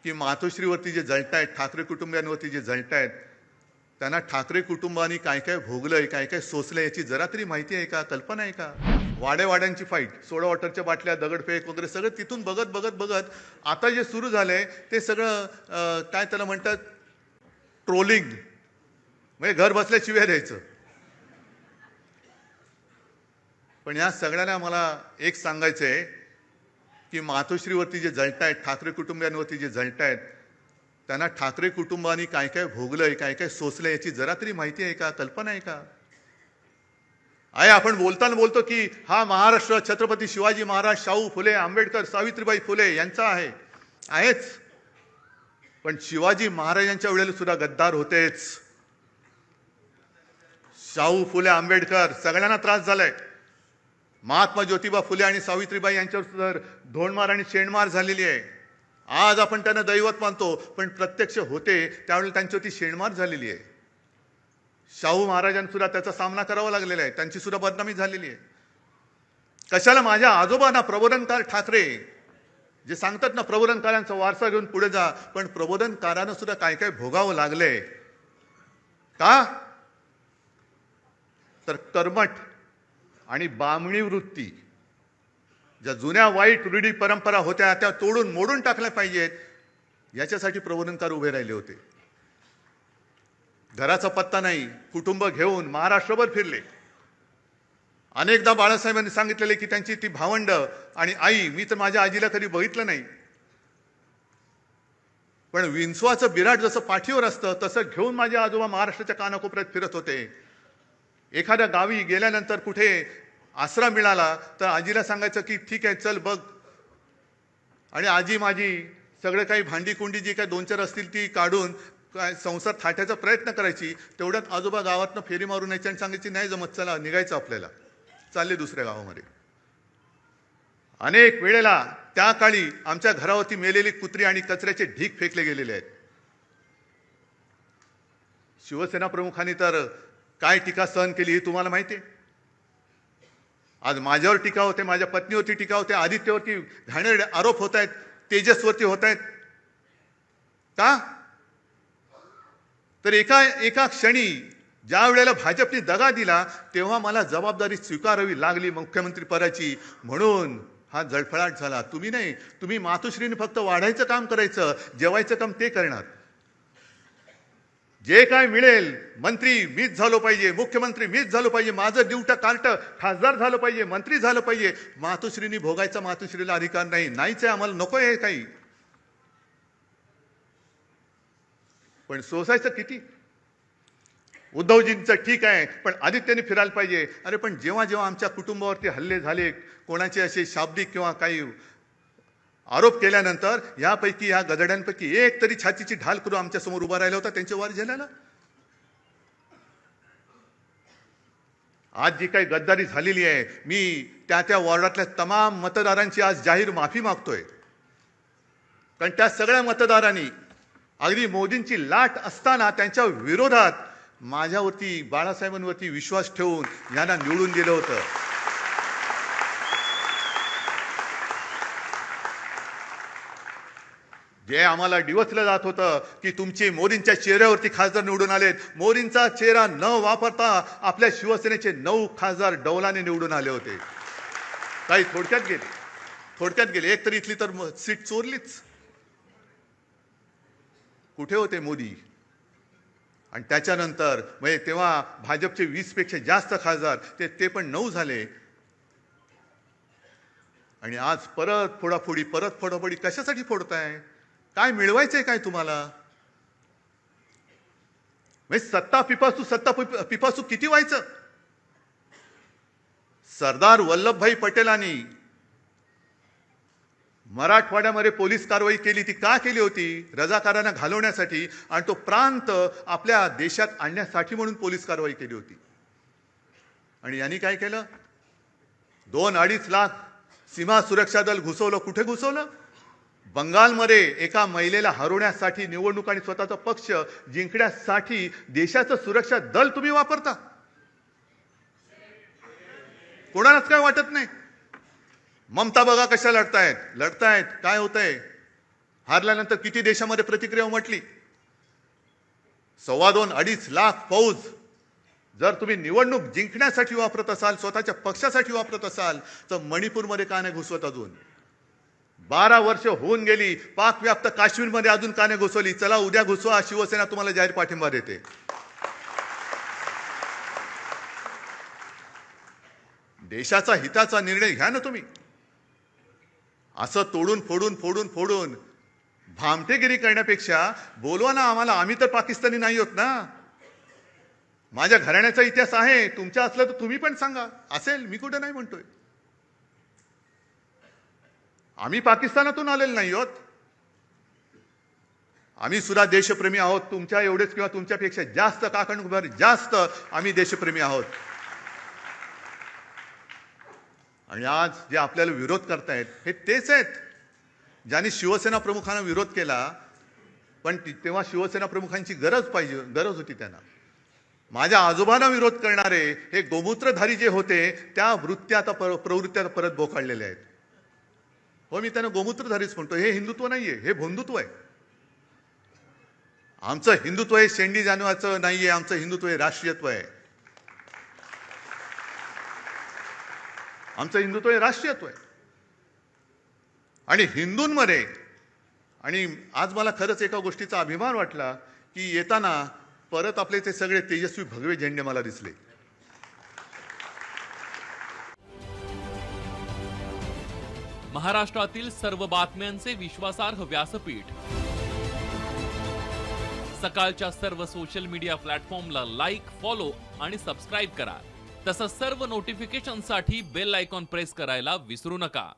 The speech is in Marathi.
की मातोश्रीवरती जे जळतायत, ठाकरे कुटुंबियांवरती जे जळतायत, त्यांना ठाकरे कुटुंबानी काय काय भोगलंय, काय काय सोसलंय याची जरा तरी माहिती आहे का, कल्पना आहे का? वाड्यावाड्यांची फाईट, सोडा वॉटरच्या बाटल्या, दगडफेक वगैरे सगळं तिथून बघत बघत बघत आता जे सुरू झालंय ते सगळं काय त्याला म्हणतात, ट्रोलिंग, म्हणजे घर बसल्या शिव्या द्यायचं. पण या सगळ्यांना मला एक सांगायचंय की मातोश्रीवरती जे जळतायत, ठाकरे कुटुंबियांवरती जे जळतायत, त्यांना ठाकरे कुटुंबानी काय काय भोगलंय, काय काय सोसलंय याची जरा तरी माहिती आहे का, कल्पना आहे का? आहे आपण बोलताना बोलतो की हा महाराष्ट्र छत्रपती शिवाजी महाराज, शाहू फुले, आंबेडकर, सावित्रीबाई फुले यांचा आहे. आहेच, पण शिवाजी महाराजांच्या वेळेला सुद्धा गद्दार होतेच. शाहू फुले, आंबेडकर सगळ्यांना त्रास झालाय. महात्मा ज्योतिबा फुले आणि सावित्रीबाई यांच्यावर सुद्धा धोंडमार आणि शेणमार झालेली आहे. आज आपण त्यांना दैवत मानतो, पण प्रत्यक्ष होते त्यावेळेला त्यांच्यावरती शेणमार झालेली आहे. शाहू महाराजांना सुद्धा त्याचा सामना करावा लागलेला आहे, त्यांची सुद्धा बदनामी झालेली आहे. कशाला माझ्या आजोबांना प्रबोधनकार ठाकरे जे सांगतात ना, प्रबोधनकारांचा वारसा घेऊन पुढे जा, पण प्रबोधनकारांना सुद्धा काय काय भोगावं लागलंय का? तर कर्मठ आणि बामणी वृत्ती, ज्या जुन्या वाईट रूढी परंपरा होत्या त्या तोडून मोडून टाकल्या पाहिजेत, याच्यासाठी प्रबोधनकार उभे राहिले होते. घराचा पत्ता नाही, कुटुंब घेऊन महाराष्ट्रभर फिरले. अनेकदा बाळासाहेबांनी सांगितलेले की त्यांची ती भावंड आणि आई, मी तर माझ्या आजीला कधी बघितलं नाही, पण विंचवाचं बिराट जसं पाठीवर असतं तसं घेऊन माझे आजोबा महाराष्ट्राच्या कानाकोपऱ्यात फिरत होते. एखाद्या गावी गेल्यानंतर कुठे आसरा मिळाला तर आजीला सांगायचं की ठीक आहे चल बघ, आणि आजी माझी सगळं काही भांडी कुंडी जी काही 2-4 असतील ती काढून काय संसार थाटायचा प्रयत्न करायची. तेवढ्यात आजोबा गावातनं फेरी मारून यायची आणि सांगायची नाही जमत, चला निघायचं आपल्याला, चालले दुसऱ्या गावामध्ये. अनेक वेळेला त्या काळी आमच्या घरावरती मेलेली कुत्री आणि कचऱ्याचे ढीग फेकले गेलेले आहेत. शिवसेना प्रमुखांनी तर काय टीका सहन केली हे तुम्हाला माहिती आहे. आज माझ्यावर टीका होते, माझ्या पत्नीवरती टीका होते, आदित्यवरती घाणेरडे आरोप होत आहेत, तेजसवरती होत आहेत. का? तर एका क्षणी ज्या वेळेला भाजपने दगा दिला तेव्हा मला जबाबदारी स्वीकारावी लागली मुख्यमंत्री पदाची, म्हणून हा जळफळाट झाला. तुम्ही नाही, तुम्ही मातोश्रीने फक्त वाढायचं काम करायचं, जेवायचं काम ते करणार. जे काय मिळेल, मंत्री मीच झालो पाहिजे, मुख्यमंत्री मीच झालो पाहिजे, माझं दिवटा कार्ट खासदार झालं पाहिजे, मंत्री झालं पाहिजे, मातोश्रीनी भोगायचा मातोश्रीला अधिकार नाही. नाहीच आहे, आम्हाला नको आहे काही. पण सोसायचं किती? उद्धवजींचं ठीक आहे, पण आदित्यने फिरायला पाहिजे. अरे पण जेव्हा जेव्हा आमच्या कुटुंबावरती हल्ले झाले, कोणाचे असे शाब्दिक किंवा काही आरोप केल्यानंतर यापैकी या गदड्यांपैकी एक तरी छातीची ढाल करून आमच्या समोर उभा राहिला होता त्यांच्या वार झाल्याला. आज जी काही गद्दारी झालेली आहे, मी त्या वॉर्डातल्या तमाम मतदारांची आज जाहीर माफी मागतोय. कारण त्या सगळ्या मतदारांनी अगदी मोदींची लाट असताना त्यांच्या विरोधात माझ्यावरती, बाळासाहेबांवरती विश्वास ठेवून यांना निवडून दिलं होतं. जे आम्हाला डिवचलं जात होतं की तुमचे मोदींच्या चेहऱ्यावरती खासदार निवडून आलेत, मोदींचा चेहरा न वापरता आपल्या शिवसेनेचे 9 खासदार डौलाने निवडून आले होते. काही थोडक्यात गेले. एक तरी इथली तर सीट चोरलीच. कुठे होते मोदी? आणि त्याच्यानंतर म्हणजे तेव्हा भाजपचे 20 पेक्षा जास्त खासदार, ते पण 9 झाले. आणि आज परत फोडाफोडी कशासाठी फोडताय? काय मिळवायचंय काय तुम्हाला? म्हणजे सत्ता पिपासू किती व्हायचं? सरदार वल्लभभाई पटेलांनी मराठवाड्यामध्ये पोलीस कारवाई केली, ती का केली होती? रजाकारांना घालवण्यासाठी आणि तो प्रांत आपल्या देशात आणण्यासाठी म्हणून पोलीस कारवाई केली होती. आणि यांनी काय केलं? 2-2.5 लाख सीमा सुरक्षा दल घुसवलं. कुठे घुसवलं? बंगालमध्ये एका महिलेला हरवण्यासाठी निवडणूक आणि स्वतःचा पक्ष जिंकण्यासाठी देशाचं सुरक्षा दल तुम्ही वापरता. कोणालाच काय वाटत नाही. ममता बघा कशा लढतायत. काय होतंय? हारल्यानंतर किती देशामध्ये प्रतिक्रिया उमटली? 2.25-2.5 लाख फौज जर तुम्ही निवडणूक जिंकण्यासाठी वापरत असाल, स्वतःच्या पक्षासाठी वापरत असाल, तर मणिपूरमध्ये का नाही घुसवत? अजून 12 वर्ष होऊन गेली, पाकव्याप्त काश्मीरमध्ये अजून का नाही घुसवली? चला उद्या घुसवा, शिवसेना तुम्हाला जाहीर पाठिंबा देते. देशाचा हिताचा निर्णय घ्या ना तुम्ही. असं तोडून फोडून भामटेगिरी करण्यापेक्षा बोलवा ना आम्हाला. आम्ही तर पाकिस्तानी नाही होत ना. माझ्या घराण्याचा इतिहास आहे, तुमच्या असलं तर तुम्ही पण सांगा. असेल, मी कुठे नाही म्हणतोय. आम्ही पाकिस्तानातून आलेलो नाही आहोत. आम्ही सुद्धा देशप्रेमी आहोत, तुमच्या एवढेच किंवा तुमच्यापेक्षा जास्त, काकणभर जास्त आम्ही देशप्रेमी आहोत. आणि आज जे आपल्याला विरोध करतायत हे तेच आहेत ज्यांनी शिवसेना प्रमुखांना विरोध केला, पण तेव्हा शिवसेना प्रमुखांची गरज होती त्यांना. माझ्या आजोबांना विरोध करणारे हे गोमूत्रधारी जे होते, त्या वृत्त्या आता प्रवृत्त्या परत बोकाळलेल्या आहेत. हो, मी त्यांना गोमूत्रधारीच म्हणतो. हे हिंदुत्व नाहीये, हे भोंदुत्व आहे. आमचं हिंदुत्व हे शेंडी जाणवाचं नाहीये, आमचं हिंदुत्व हे राष्ट्रीयत्व आहे. आमचं हिंदुत्व हे राष्ट्रीयत्व आहे. आणि हिंदूंमध्ये, आणि आज मला खरंच एका गोष्टीचा अभिमान वाटला की येताना परत आपले ते सगळे तेजस्वी भगवे झेंडे मला दिसले. महाराष्ट्रातील सर्व बातम्यांचे विश्वासार्ह व्यासपीठ, सकाळच्या सर्व सोशल मीडिया प्लॅटफॉर्मला लाईक, फॉलो आणि सबस्क्राईब करा. तसंच सर्व नोटिफिकेशनसाठी बेल आयकॉन प्रेस करायला विसरू नका.